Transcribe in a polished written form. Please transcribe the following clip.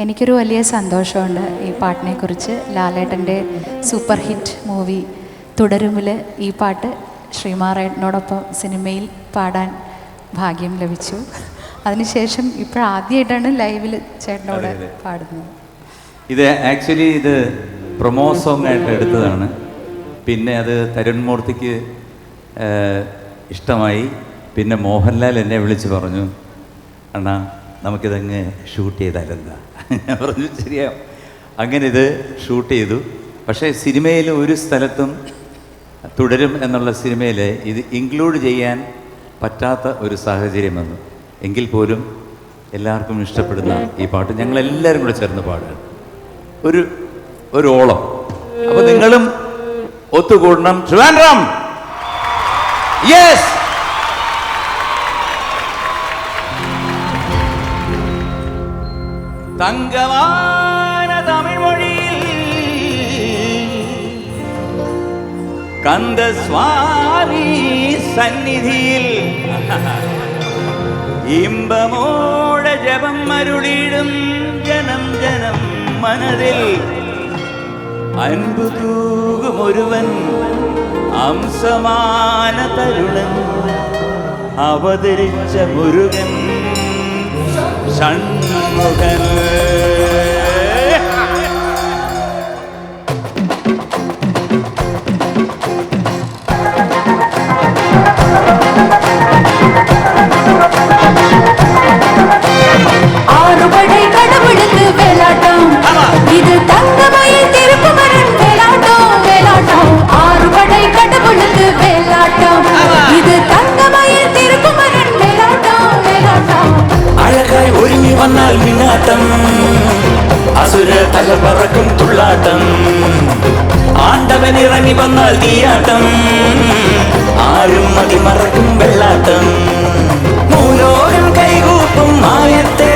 എനിക്കൊരു വലിയ സന്തോഷമുണ്ട് ഈ പാട്ടിനെക്കുറിച്ച്. ലാലേട്ടൻ്റെ സൂപ്പർ ഹിറ്റ് മൂവി തുടരുമിൽ ഈ പാട്ട് ശ്രീമാറേട്ടനോടൊപ്പം സിനിമയിൽ പാടാൻ ഭാഗ്യം ലഭിച്ചു. അതിനുശേഷം ഇപ്പോഴാദ്യമായിട്ടാണ് ലൈവിൽ ചേട്ടനോട് പാടുന്നത്. ഇത് ആക്ച്വലി ഇത് പ്രൊമോ സോങ് ആയിട്ട് എടുത്തതാണ്. പിന്നെ അത് തരുൺ മൂർത്തിക്ക് ഇഷ്ടമായി. പിന്നെ മോഹൻലാൽ എന്നെ വിളിച്ച് പറഞ്ഞു, അണ്ണാ നമുക്കിതങ്ങ് ഷൂട്ട് ചെയ്താലെന്താ? ഞാൻ പറഞ്ഞു ശരിയാ. അങ്ങനെ ഇത് ഷൂട്ട് ചെയ്തു. പക്ഷേ സിനിമയിൽ ഒരു സ്ഥലത്തും തുടരും എന്നുള്ള സിനിമയിൽ ഇത് ഇൻക്ലൂഡ് ചെയ്യാൻ പറ്റാത്ത ഒരു സാഹചര്യം വന്നു. എങ്കിൽ പോലും എല്ലാവർക്കും ഇഷ്ടപ്പെടുന്ന ഈ പാട്ട് ഞങ്ങളെല്ലാവരും കൂടെ ചേർന്ന് പാടുക, ഒരു ഓളം. അപ്പോൾ നിങ്ങളും ഒത്തുകൂടണം. ട്രിവാൻഡ്രം, യെസ്. തങ്കവാന തമിഴ്മൊഴിയിൽ കന്ദസ്വാമി സന്നിധിയിൽ ഇമ്പമോടെ ജപം അരുളിടും ജനം ജനം മനതിൽ അൻപു തൂകും ഒരുവൻ അംസമാന തരുണൻ അവതരിച്ച മുരുകൻ ഷൺമുഖൻ. ஆறுபடை கடவுளுக்கு வேலாட்டம், இது தங்கமயில் திருப்புமரன் வேலாட்டம் வேலாட்டம். ஆறுபடை கடவுளுக்கு வேலாட்டம், இது தங்கமயில் திருப்புமரன் வேலாட்டம் வேலாட்டம். அழகாய் ഒരുങ്ങി വന്നാൽ മിന്നാട്ടം, അസുര തല പറക്കും തുള്ളാട്ടം. ആണ്ടവൻ ഇറങ്ങി വന്നാൽ തീയാട്ടം, ആരും മതി മറക്കും വെള്ളാട്ടം. മൂലോകം കൈകൂപ്പും മായത്തെ